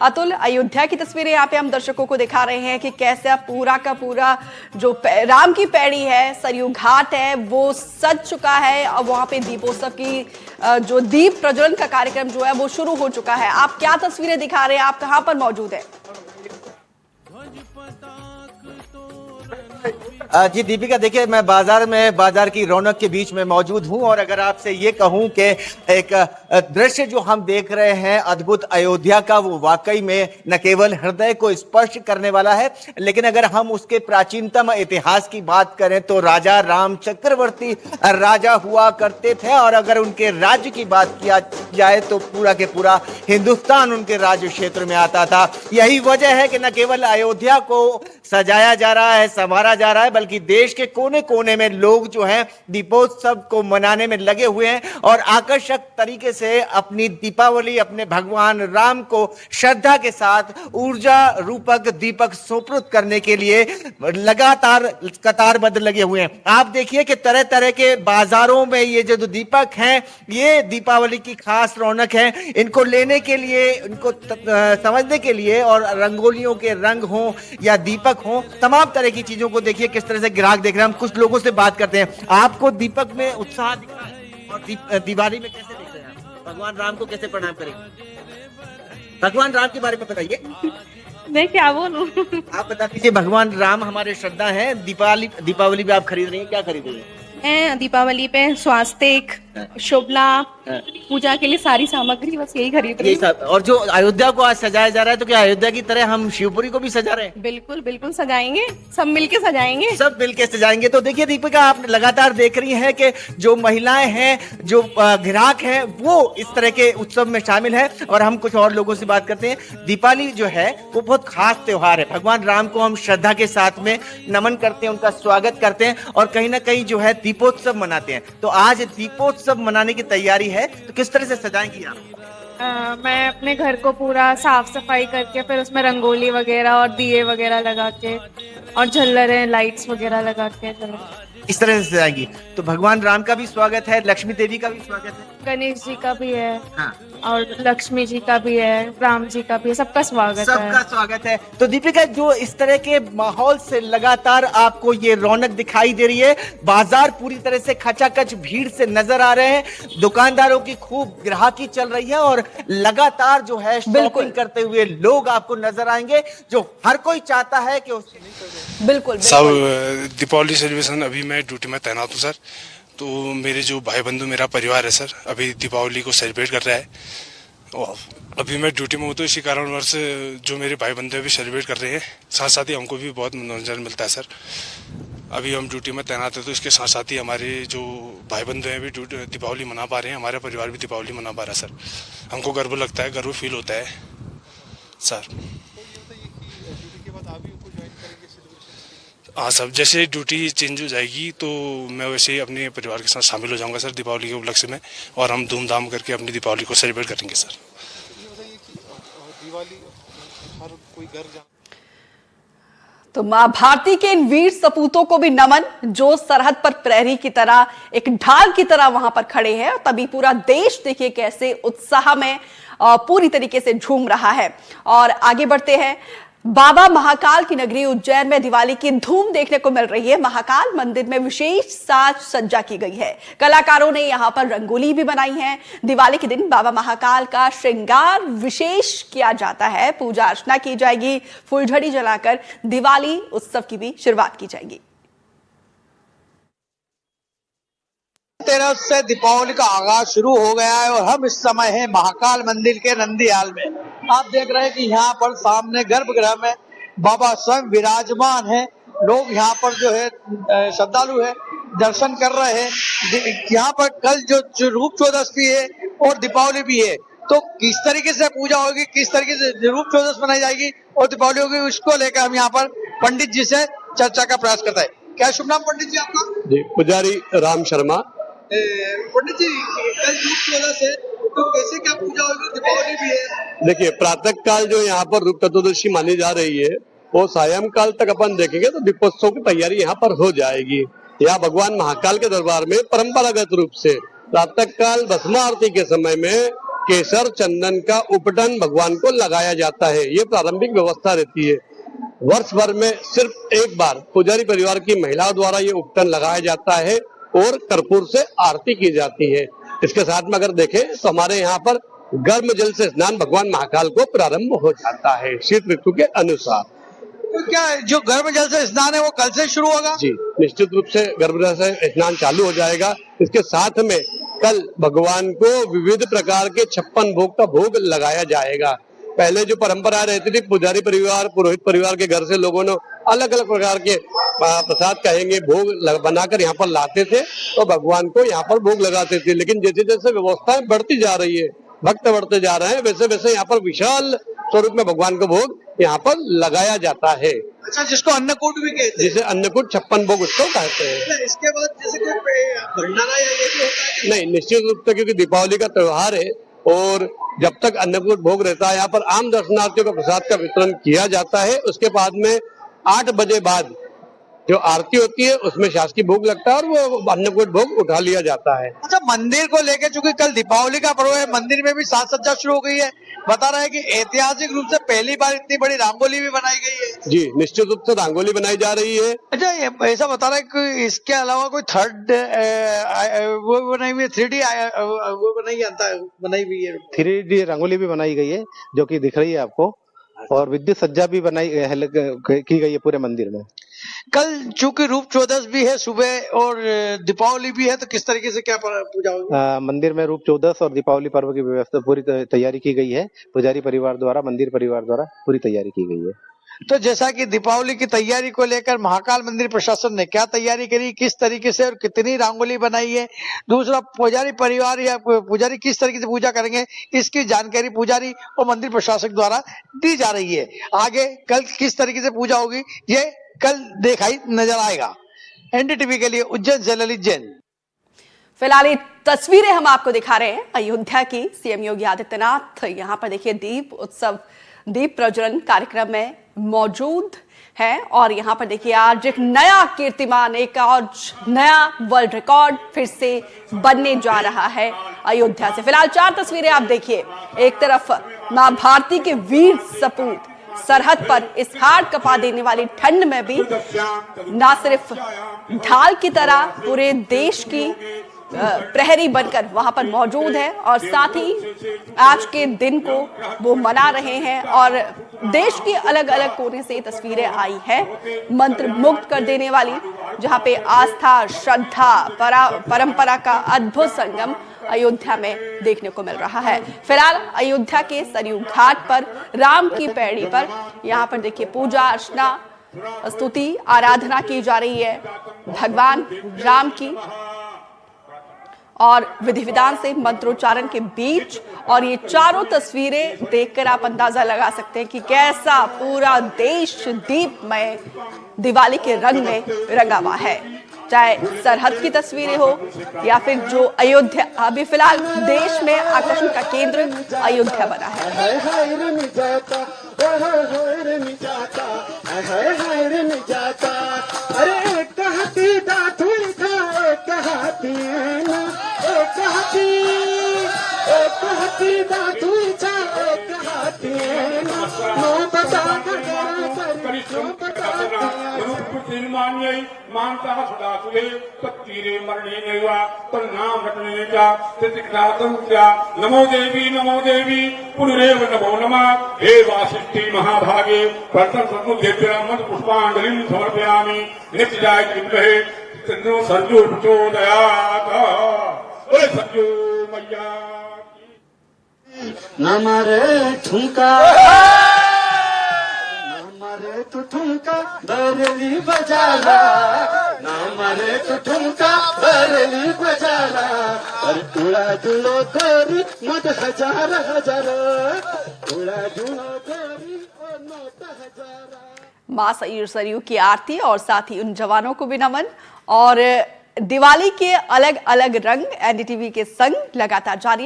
अतुल, अयोध्या की तस्वीरें यहाँ पे हम दर्शकों को दिखा रहे हैं कि कैसे पूरा का पूरा जो राम की पैड़ी है, सरयू घाट है, वो सज चुका है और वहां पे दीपोत्सव की जो दीप प्रज्वलन का कार्यक्रम जो है वो शुरू हो चुका है। आप क्या तस्वीरें दिखा रहे हैं, आप कहां पर मौजूद है? जी दीपिका, देखिए मैं बाजार की रौनक के बीच में मौजूद हूं और अगर आपसे ये कहूं कि एक दृश्य जो हम देख रहे हैं अद्भुत अयोध्या का, वो वाकई में न केवल हृदय को स्पर्श करने वाला है, लेकिन अगर हम उसके प्राचीनतम इतिहास की बात करें तो राजा राम चक्रवर्ती राजा हुआ करते थे और अगर उनके राज्य की बात किया जाए तो पूरा के पूरा हिंदुस्तान उनके राज्य क्षेत्र में आता था। यही वजह है कि न केवल अयोध्या को सजाया जा रहा है, संवारा जा रहा है, बल्कि देश के कोने कोने में लोग जो हैं दीपोत्सव को मनाने में लगे हुए हैं और आकर्षक तरीके से अपनी दीपावली, अपने भगवान राम को श्रद्धा के साथ ऊर्जा रूपक दीपक सुपुर्द करने के लिए लगातार कतारबद्ध लगे हुए हैं। आप देखिए कि तरह तरह के बाजारों में ये जो दीपक हैं, ये दीपावली की खास रौनक है। इनको लेने के लिए, इनको समझने के लिए, और रंगोलियों के रंग हों या दीपक हों, तमाम तरह की चीजों को देखिए किस तरह से ग्राहक देख रहे हैं। हम कुछ लोगों से बात करते हैं। आपको दीपक में उत्साह दिख रहा है और दिवाली में कैसे दिख रहे हैं? भगवान राम को कैसे प्रणाम करेंगे? भगवान राम के बारे में बताइए। मैं क्या बोलूं? आप बता दीजिए। भगवान राम हमारे श्रद्धा है। दीपावली पे आप खरीद रही हैं, क्या खरीद रही हैं? मैं दीपावली पे स्वास्तिक, शोभला, पूजा के लिए सारी सामग्री, बस यही खरीद रही हूँ। और जो अयोध्या को आज सजाया जा रहा है, तो क्या अयोध्या की तरह हम शिवपुरी को भी सजा रहे हैं? बिल्कुल बिल्कुल सजाएंगे, सब मिलके सजाएंगे। सब मिलके सजाएंगे। तो देखिए दीपिका, आप लगातार देख रही हैं कि जो महिलाएं हैं, जो ग्राहक हैं, वो इस तरह के उत्सव में शामिल है। और हम कुछ और लोगों से बात करते हैं। दीपावली जो है वो बहुत खास त्योहार है। भगवान राम को हम श्रद्धा के साथ में नमन करते हैं, उनका स्वागत करते हैं और कहीं ना कहीं जो है दीपोत्सव मनाते हैं। तो आज दीपोत्सव मनाने की तैयारी है, तो किस तरह से सजाएंगी आप? मैं अपने घर को पूरा साफ सफाई करके फिर उसमें रंगोली वगैरह और दिए वगैरह लगा के और झल्लरें, लाइट्स वगैरह लगा के इस तरह से सजाएंगी। तो भगवान राम का भी स्वागत है, लक्ष्मी देवी का भी स्वागत है, गणेश जी का भी है, हाँ, और लक्ष्मी जी का भी है, राम जी का भी है, सबका स्वागत है। सबका स्वागत है। तो दीपिका, जो इस तरह के माहौल से लगातार आपको ये रौनक दिखाई दे रही है, बाजार पूरी तरह से खचाखच भीड़ से नजर आ रहे हैं, दुकानदारों की खूब ग्राहकी चल रही है और लगातार जो है शॉपिंग करते हुए लोग आपको नजर आएंगे, जो हर कोई चाहता है कि बिल्कुल सब दीपावली सेलिब्रेशन। अभी मैं ड्यूटी में तैनात हूँ सर, तो मेरे जो भाई बंधु, मेरा परिवार है सर, अभी दीपावली को सेलिब्रेट कर रहा है और अभी मैं ड्यूटी में हूँ, तो इसी कारणवश जो मेरे भाई बंधु भी सेलिब्रेट कर रहे हैं, साथ साथ ही हमको भी बहुत मनोरंजन मिलता है सर। अभी हम ड्यूटी में तैनात है, तो इसके साथ साथ ही हमारे जो भाई बंधु हैं भी दीपावली मना पा रहे हैं, हमारा परिवार भी दीपावली मना पा रहा है सर। हमको गर्व लगता है, गर्व फील होता है सर। हाँ सर, जैसे ड्यूटी चेंज हो जाएगी तो मैं वैसे ही अपने परिवार के साथ शामिल हो जाऊंगा सर दीपावली के उपलक्ष्य में, और हम धूमधाम करके अपनी दीपावली को सेलिब्रेट करेंगे सर। तो मां भारती के इन वीर सपूतों को भी नमन, जो सरहद पर प्रहरी की तरह, एक ढाल की तरह वहां पर खड़े हैं। तभी पूरा देश देखिए कैसे उत्साह में पूरी तरीके से झूम रहा है। और आगे बढ़ते हैं। बाबा महाकाल की नगरी उज्जैन में दिवाली की धूम देखने को मिल रही है। महाकाल मंदिर में विशेष साज सज्जा की गई है। कलाकारों ने यहां पर रंगोली भी बनाई है। दिवाली के दिन बाबा महाकाल का श्रृंगार विशेष किया जाता है, पूजा अर्चना की जाएगी, फुलझड़ी जलाकर दिवाली उत्सव की भी शुरुआत की जाएगी। धनतेरस से दीपावली का आगाज शुरू हो गया है और हम इस समय हैं महाकाल मंदिर के नंदीहाल में। आप देख रहे हैं कि यहाँ पर सामने गर्भगृह में बाबा स्वयं विराजमान हैं। लोग यहाँ पर जो है श्रद्धालु है, दर्शन कर रहे हैं। यहाँ पर कल जो रूप चौदशी है और दीपावली भी है, तो किस तरीके से पूजा होगी, किस तरीके से रूप चौदश मनाई जाएगी और दीपावली होगी, उसको लेकर हम यहाँ पर पंडित जी से चर्चा का प्रयास करते हैं। क्या शुभ नाम पंडित जी आपका? जी, पुजारी राम शर्मा। पंडित जी, कल रूप चौदश है, तो कैसे क्या पूजा होगी, दीपावली भी है? देखिए, प्रातः काल जो यहाँ पर रूप चतुर्दशी मानी जा रही है, वो सायं काल तक अपन देखेंगे तो दीपोत्सव की तैयारी यहाँ पर हो जाएगी। यहाँ भगवान महाकाल के दरबार में परंपरागत रूप से प्रातः काल भस्म आरती के समय में केसर चंदन का उपटन भगवान को लगाया जाता है। ये प्रारंभिक व्यवस्था रहती है। वर्ष भर में सिर्फ एक बार पुजारी परिवार की महिलाओं द्वारा ये उपटन लगाया जाता है और कर्पूर से आरती की जाती है। इसके साथ में अगर देखें तो हमारे यहाँ पर गर्म जल से स्नान भगवान महाकाल को प्रारंभ हो जाता है शीत ऋतु के अनुसार। तो क्या जो गर्म जल से स्नान है वो कल से शुरू होगा? जी, निश्चित रूप से गर्म जल से स्नान चालू हो जाएगा। इसके साथ में कल भगवान को विविध प्रकार के 56 भोग का भोग लगाया जाएगा। पहले जो परंपरा रहती थी, पुजारी परिवार पुरोहित परिवार के घर से लोगों ने अलग अलग प्रकार के प्रसाद कहेंगे भोग बनाकर यहाँ पर लाते थे तो भगवान को यहाँ पर भोग लगाते थे। लेकिन जैसे जैसे व्यवस्थाएं बढ़ती जा रही है, भक्त बढ़ते जा रहे हैं, वैसे वैसे यहाँ पर विशाल स्वरूप में भगवान को भोग यहाँ पर लगाया जाता है। अच्छा, जिसको अन्नकूट भी कहते हैं। जिसे अन्नकूट 56 भोग उसको कहते हैं। इसके बाद जैसे कोई भंडारा या ये भी होता है? नहीं, निश्चित रूप से क्योंकि दीपावली का त्योहार है और जब तक अन्नकूट भोग रहता है यहाँ पर आम दर्शनार्थियों को प्रसाद का वितरण किया जाता है। उसके बाद में 8 बजे बाद जो आरती होती है उसमें शासकीय भोग लगता है और वो अन्नकूट भोग उठा लिया जाता है। अच्छा, मंदिर को लेकर चूंकि कल दीपावली का पर्व है, मंदिर में भी साज सज्जा शुरू हो गई है। बता रहा है कि ऐतिहासिक रूप से पहली बार इतनी बड़ी रंगोली भी बनाई गई है। जी, निश्चित रूप से रंगोली बनाई जा रही है। अच्छा, ऐसा बता रहा है कि इसके अलावा कोई थर्ड वो बनाई हुई है, 3D वो बनाई हुई है। 3D रंगोली भी बनाई गई है जो कि दिख रही है आपको, और विद्युत सज्जा भी बनाई की गई है पूरे मंदिर में। कल चूंकि रूप चौदस भी है सुबह और दीपावली भी है, तो किस तरीके से क्या पूजा होगी? मंदिर में रूप चौदस और दीपावली पर्व की व्यवस्था पूरी तैयारी की गई है। पुजारी परिवार द्वारा, मंदिर परिवार द्वारा पूरी तैयारी की गई है। तो जैसा कि दीपावली की तैयारी को लेकर महाकाल मंदिर प्रशासन ने क्या तैयारी करी, किस तरीके से और कितनी रंगोली बनाई है, दूसरा पुजारी परिवार या पुजारी किस तरीके से पूजा करेंगे, इसकी जानकारी पुजारी और मंदिर प्रशासक द्वारा दी जा रही है। आगे कल किस तरीके से पूजा होगी ये कल दिखाई नजर आएगा। एनडीटीवी के लिए उज्जैन से ललित जैन। फिलहाल ये तस्वीरें हम आपको दिखा रहे हैं अयोध्या की। सीएम योगी आदित्यनाथ यहाँ पर देखिए दीप उत्सव, दीप प्रज्वलन कार्यक्रम में मौजूद है और यहाँ पर देखिए आज एक नया कीर्तिमान, एक और नया वर्ल्ड रिकॉर्ड फिर से बनने जा रहा है अयोध्या से। फिलहाल 4 तस्वीरें आप देखिए। एक तरफ मां भारती के वीर सपूत सरहद पर इस हाड़ कपा देने वाली ठंड में भी ना सिर्फ ढाल की तरह पूरे देश की प्रहरी बनकर वहां पर मौजूद है और साथ ही आज के दिन को वो मना रहे हैं और देश के अलग अलग कोने से तस्वीरें आई है मंत्र मुग्ध कर देने वाली, जहां पे आस्था, श्रद्धा, परंपरा का अद्भुत संगम अयोध्या में देखने को मिल रहा है। फिलहाल अयोध्या के सरयू घाट पर राम की पैड़ी पर यहाँ पर देखिए पूजा अर्चना, स्तुति, आराधना की जा रही है भगवान राम की और विधि विधान से मंत्रोच्चारण के बीच। और ये चारों तस्वीरें देखकर आप अंदाजा लगा सकते हैं कि कैसा पूरा देश दीपमय दिवाली के रंग में रंगा हुआ है। चाहे सरहद की तस्वीरें हो या फिर जो अयोध्या, अभी फिलहाल देश में आकर्षण का केंद्र अयोध्या बना है। नमो देवी पुनरेव नमो नमः। हे वासिष्ठी महाभागे मंत्र पुष्पांजलिं समर्पयामि। नित्याय विद्महे सरजू प्रचोदयात्। बोले सरजू मैया नमरे ठुमका, नमरे तो ठुमका बरेली बजाला, नमरे तो ठुमका बरेली बजाला। और उड़ा जुलो गोरी मत हजार हजार, उड़ा जुलो गोरी और नोट हजार। मां सरयू की आरती और साथ ही उन जवानों को भी नमन। और दिवाली के अलग अलग रंग एनडीटीवी के संग लगातार जारी